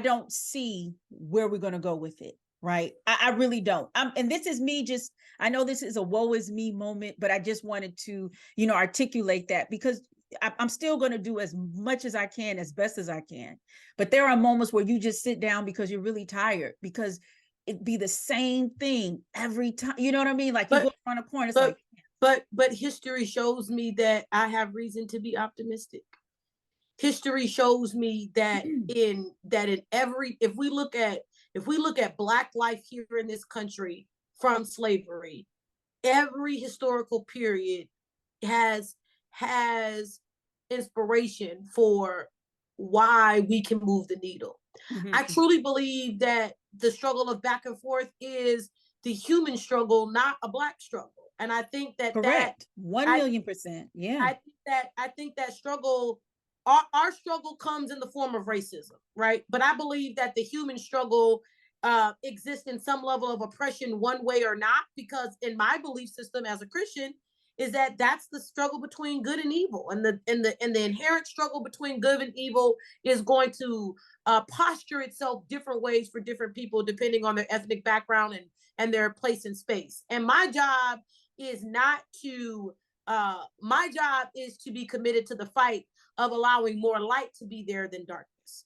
don't see where we're going to go with it. Right. I really don't. And this is me just, I know this is a woe is me moment, but I just wanted to, you know, articulate that, because I'm still going to do as much as I can, as best as I can. But there are moments where you just sit down because you're really tired, because it'd be the same thing every time. You know what I mean? Like, you go around a corner. It's but history shows me that I have reason to be optimistic. History shows me that if we look at Black life here in this country from slavery, every historical period has inspiration for why we can move the needle. I truly believe that the struggle of back and forth is the human struggle, not a Black struggle. And I think that correct. 1,000,000%. Yeah. I think that struggle, our struggle comes in the form of racism, right? But I believe that the human struggle exists in some level of oppression one way or not, because in my belief system as a Christian is that that's the struggle between good and evil, and the inherent struggle between good and evil is going to posture itself different ways for different people depending on their ethnic background and their place in space. And my job is to be committed to the fight of allowing more light to be there than darkness.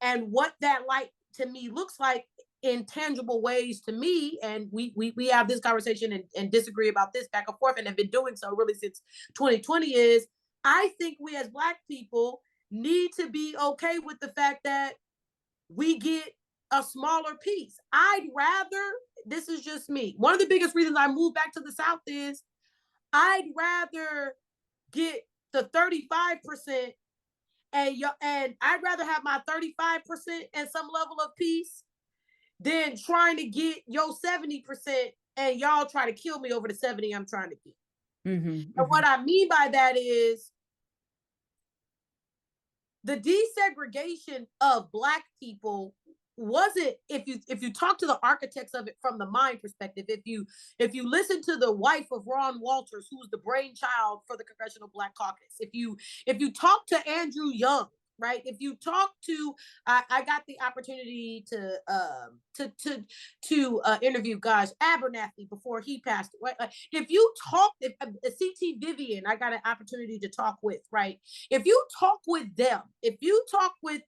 And what that light to me looks like in tangible ways to me, and we have this conversation and disagree about this back and forth, and have been doing so really since 2020, is I think we as Black people need to be okay with the fact that we get a smaller piece. This is just me, one of the biggest reasons I moved back to the South is I'd rather get the 35% and I'd rather have my 35% and some level of peace than trying to get your 70% and y'all try to kill me over the 70 I'm trying to get. And what I mean by that is the desegregation of Black people wasn't, if you talk to the architects of it from the mind perspective, if you listen to the wife of Ron Walters, who's the brainchild for the Congressional Black Caucus, if you talk to Andrew Young, right? If you talk to, I got the opportunity to interview Abernathy before he passed, right? If you talk, C.T. Vivian, I got an opportunity to talk with, right? If you talk with them, if you talk with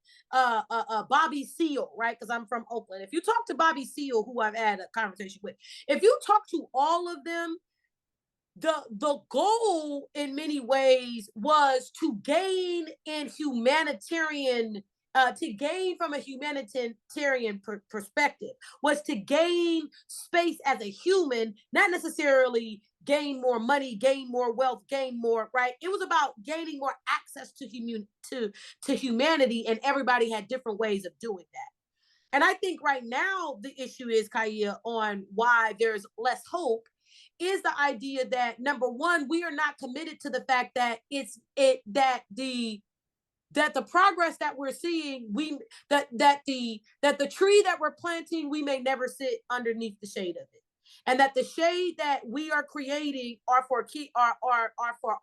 Bobby Seale, right? Because I'm from Oakland. If you talk to Bobby Seale, who I've had a conversation with, if you talk to all of them, the goal in many ways was to gain from a humanitarian perspective, was to gain space as a human, not necessarily gain more money, gain more wealth, gain more, right? It was about gaining more access to humanity, and everybody had different ways of doing that. And I think right now the issue is, Kaya, on why there's less hope is the idea that, number one, we are not committed to the fact that that the progress that we're seeing, that the tree that we're planting, we may never sit underneath the shade of it. And that the shade that we are creating are for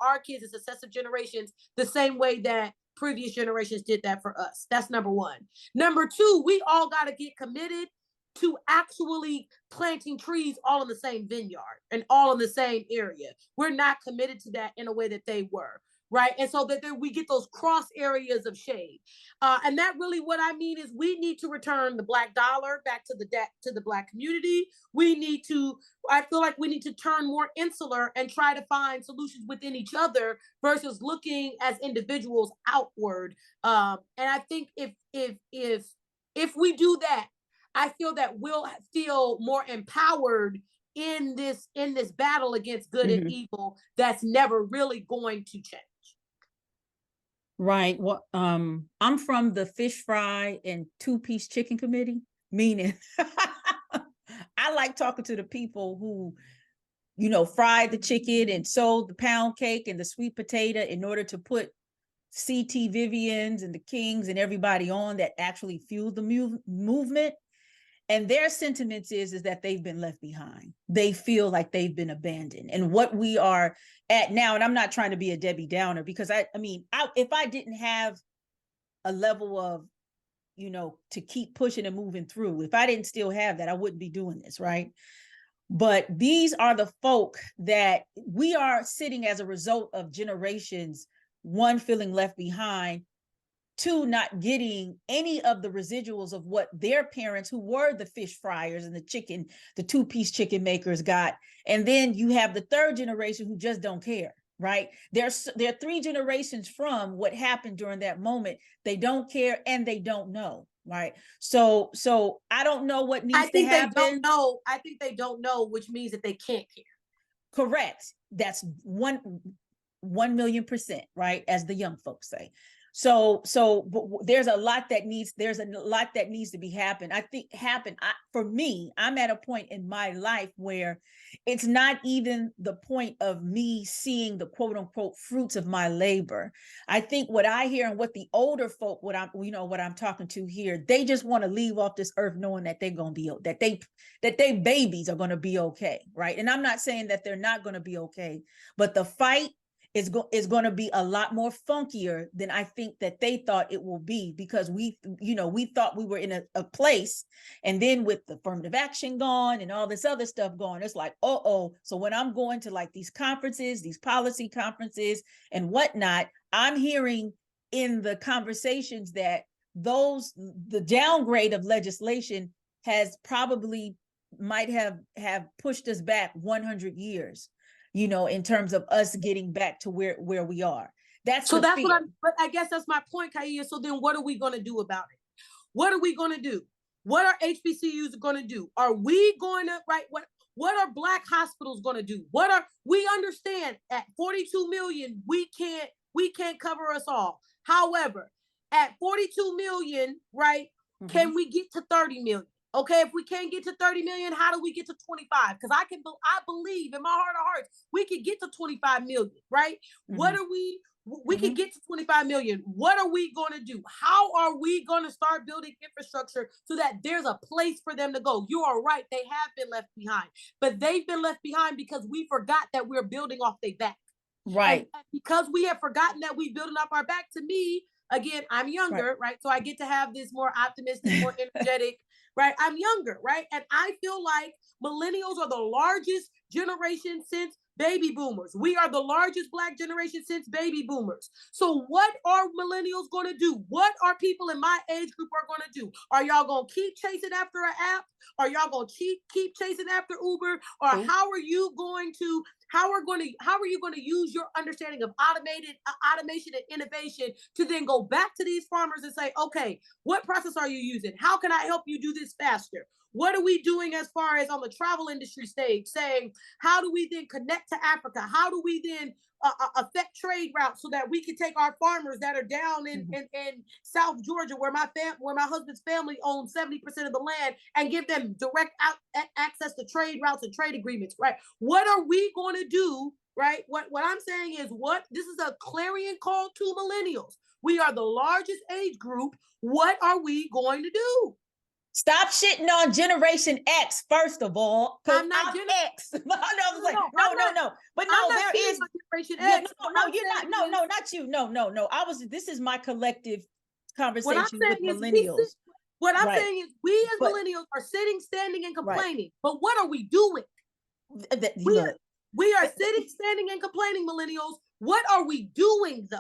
our kids as successive generations, the same way that previous generations did that for us. That's number one. Number two, we all got to get committed to actually planting trees all in the same vineyard and all in the same area. We're not committed to that in a way that they were. Right. And so that we get those cross areas of shade. And that really, what I mean is, we need to return the Black dollar back to the Black community. I feel like we need to turn more insular and try to find solutions within each other versus looking as individuals outward. And I think if we do that, I feel that we'll feel more empowered in this battle against good and evil that's never really going to change. Right. Well, I'm from the fish fry and 2-piece chicken committee, meaning I like talking to the people who, fried the chicken and sold the pound cake and the sweet potato in order to put CT Vivians and the Kings and everybody on that actually fueled the movement. And their sentiments is that they've been left behind. They feel like they've been abandoned. And what we are at now, and I'm not trying to be a Debbie Downer, because if I didn't have a level of, to keep pushing and moving through, if I didn't still have that, I wouldn't be doing this, right? But these are the folk that we are sitting as a result of generations, one, feeling left behind, two, not getting any of the residuals of what their parents, who were the fish fryers and the 2-piece chicken makers, got. And then you have the third generation who just don't care, right? They're 3 generations from what happened during that moment. They don't care and they don't know, right? So I don't know what needs to happen. I think they don't know, which means that they can't care. Correct. That's 1,000,000%, right? As the young folks say. So but there's a lot that needs to be happened. For me, I'm at a point in my life where it's not even the point of me seeing the quote unquote fruits of my labor. I think what I hear and what the older folk, what I'm talking to here, they just want to leave off this earth knowing that they're going to be, that they babies are going to be okay. Right. And I'm not saying that they're not going to be okay, but the fight is going to be a lot more funkier than I think that they thought it will be, because we thought we were in a place, and then with the affirmative action gone and all this other stuff gone, it's like, so when I'm going to like these conferences, these policy conferences and whatnot, I'm hearing in the conversations that the downgrade of legislation has probably might have pushed us back 100 years. In terms of us getting back to where we are. But I guess that's my point, Kaya. So then what are we going to do about it? What are we going to do? What are HBCUs going to do? Are we going to, right? What are Black hospitals going to do? We understand at 42 million, we can't cover us all. However, at 42 million, right? Can we get to 30 million? Okay, if we can't get to 30 million, how do we get to 25? Because I believe in my heart of hearts, we could get to 25 million, right? We could get to 25 million. What are we going to do? How are we going to start building infrastructure so that there's a place for them to go? You are right. They have been left behind, but they've been left behind because we forgot that we're building off their back. Right. And because we have forgotten that we're building off our back, to me, again, I'm younger, right? So I get to have this more optimistic, more energetic, right? I'm younger, right? And I feel like millennials are the largest generation since baby boomers. We are the largest Black generation since baby boomers. So what are millennials going to do? What are people in my age group are going to do? Are y'all going to keep chasing after an app? Are y'all going to keep chasing after Uber? Or how are you going to use your understanding of automation and innovation to then go back to these farmers and say, okay, what process are you using? How can I help you do this faster? What are we doing as far as on the travel industry stage saying, How do we then connect to Africa? How do we then affect trade routes so that we can take our farmers that are down in South Georgia, where my husband's family owns 70% of the land, and give them direct access to trade routes and trade agreements, right? What are we going to do, right? What I'm saying is, this is a clarion call to millennials. We are the largest age group. What are we going to do? Stop shitting on Generation X, first of all. I'm not X. No. But no, there is Generation X. Not you. No. This is my collective conversation with millennials. What I'm saying is, we as millennials are sitting, standing, and complaining. Right. But what are we doing? We are sitting, standing, and complaining, millennials. What are we doing, though?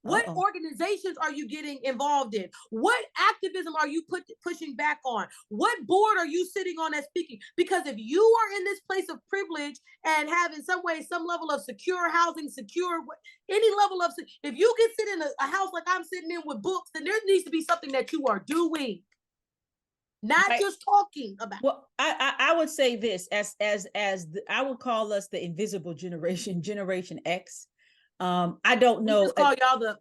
What organizations are you getting involved in? What activism are you pushing back on? What board are you sitting on that's speaking? Because if you are in this place of privilege and have in some way some level of secure housing, any level of, if you can sit in a house like I'm sitting in with books, then there needs to be something that you are doing. Not just talking about. Well, I would say this I would call us the invisible generation, Generation X. I don't know.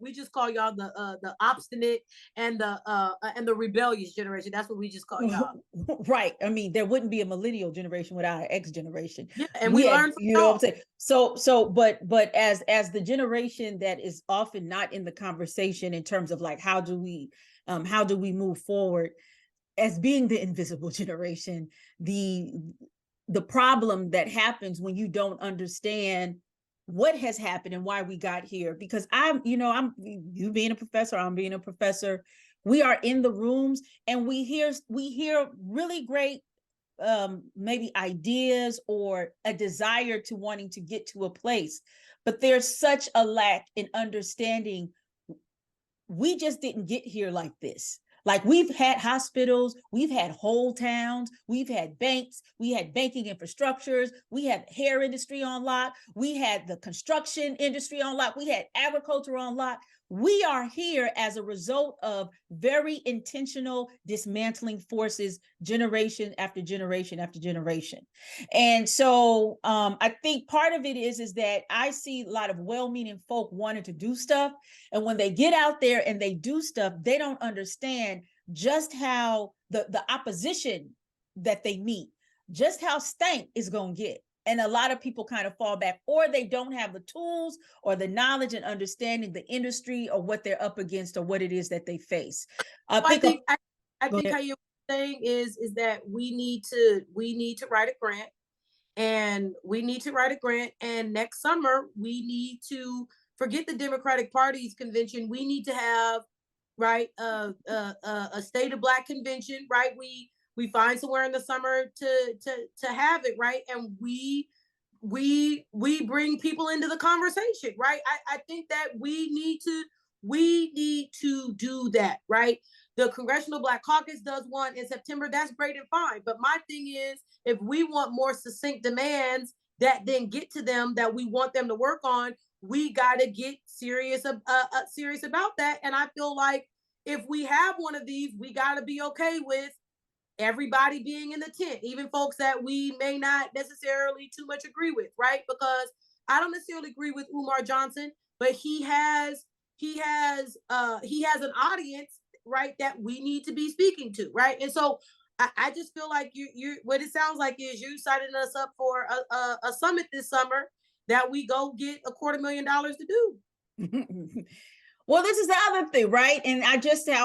We just call y'all the obstinate and the rebellious generation. That's what we just call y'all. Right. I mean, there wouldn't be a millennial generation without our X generation. Yeah, and we learned. You know what I'm saying? But as the generation that is often not in the conversation in terms of like how do we move forward, as being the invisible generation, the problem that happens when you don't understand what has happened and why we got here, because you being a professor, I'm being a professor, we are in the rooms and we hear really great maybe ideas or a desire to wanting to get to a place, but there's such a lack in understanding. We just didn't get here like this. Like, we've had hospitals, we've had whole towns, we've had banks, we had banking infrastructures, we had hair industry on lock, we had the construction industry on lock, we had agriculture on lock. We are here as a result of very intentional dismantling forces, generation after generation after generation. And so I think part of it is that I see a lot of well-meaning folk wanting to do stuff. And when they get out there and they do stuff, they don't understand just how the opposition that they meet, just how stank is going to get. And a lot of people kind of fall back, or they don't have the tools or the knowledge and understanding the industry or what they're up against or what it is that they face. I think how you're saying is that we need to write a grant, and next summer we need to forget the Democratic Party's convention. We need to have a State of Black convention, right? We find somewhere in the summer to have it, right? And we bring people into the conversation, right? I think that we need to do that, right? The Congressional Black Caucus does one in September. That's great and fine. But my thing is, if we want more succinct demands that then get to them, that we want them to work on, we got to get serious about that. And I feel like if we have one of these, we got to be okay with everybody being in the tent, even folks that we may not necessarily too much agree with, right? Because I don't necessarily agree with Umar Johnson, but he has an audience, right, that we need to be speaking to, right? And so I just feel like you what it sounds like is you signing us up for a summit this summer that we go get $250,000 to do. Well, this is the other thing, right? And I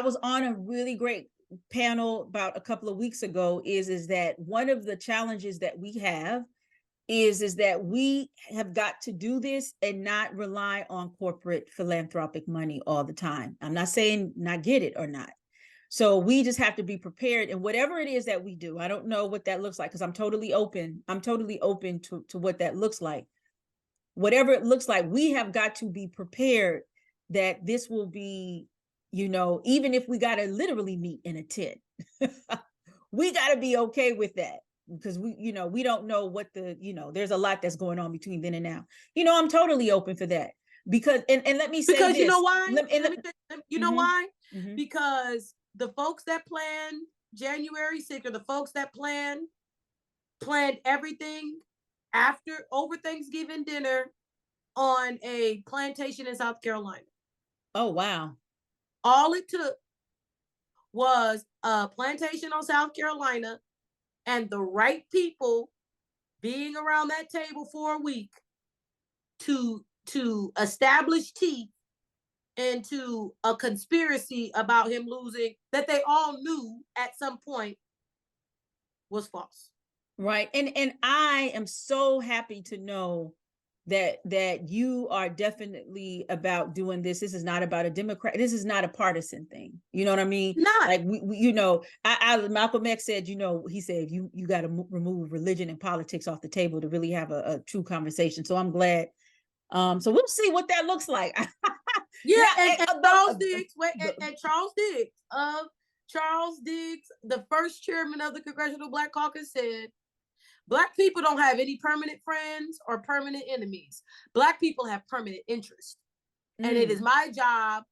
was on a really great panel about a couple of weeks ago, is that one of the challenges that we have is that we have got to do this and not rely on corporate philanthropic money all the time. I'm not saying not get it or not. So we just have to be prepared, and whatever it is that we do, I don't know what that looks like, because I'm totally open to what that looks like. Whatever it looks like, we have got to be prepared that this will be, even if we got to literally meet in a tent, we got to be okay with that, because we don't know what there's a lot that's going on between then and now. I'm totally open for that, because, and let me say because this. You know why? Why? Mm-hmm. Because the folks that plan January 6th, or the folks that planned everything over Thanksgiving dinner on a plantation in South Carolina. Oh, wow. All it took was a plantation on South Carolina and the right people being around that table for a week to establish teeth into a conspiracy about him losing that they all knew at some point was false. Right. And I am so happy to know that you are definitely about doing this. This is not about a Democrat. This is not a partisan thing. You know what I mean? Not. Like we you know, Malcolm X said, you know, he said you got to remove religion and politics off the table to really have a true conversation. So I'm glad. So we'll see what that looks like. Yeah, and Charles Diggs, Charles Diggs, the first chairman of the Congressional Black Caucus, said, Black people don't have any permanent friends or permanent enemies. Black people have permanent interests. And it is my job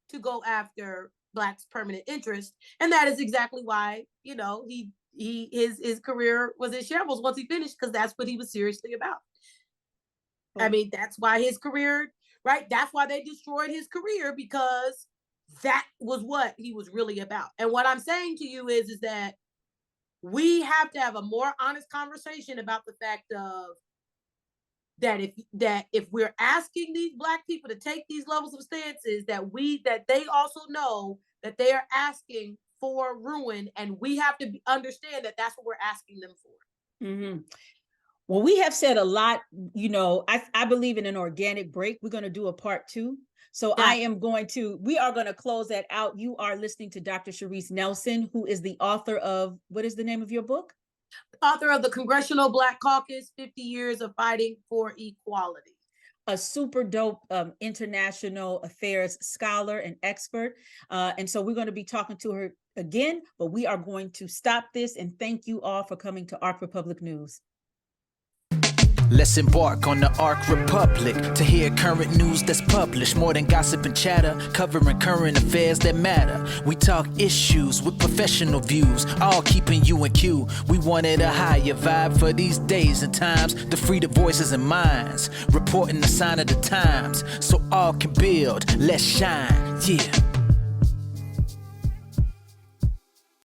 to go after Black's permanent interest. And that is exactly why, you know, his career was in shambles once he finished, because that's what he was seriously about. I mean, that's why his career, right? That's why they destroyed his career, because that was what he was really about. And what I'm saying to you is that we have to have a more honest conversation about the fact of that if we're asking these Black people to take these levels of stances, that they also know that they are asking for ruin, and we have to understand that that's what we're asking them for. Mm-hmm. Well, we have said a lot. You know, I believe in an organic break. We're going to do a part 2. So we are going to close that out. You are listening to Dr. Sherice Nelson, who is the author of, what is the name of your book? Author of the Congressional Black Caucus, 50 Years of Fighting for Equality. A super dope international affairs scholar and expert. And so we're going to be talking to her again, but we are going to stop this and thank you all for coming to Ark Republic News. Let's embark on the Ark Republic to hear current news that's published. More than gossip and chatter, covering current affairs that matter. We talk issues with professional views, all keeping you in queue. We wanted a higher vibe for these days and times, to free the voices and minds, reporting the sign of the times, so all can build. Let's shine, yeah.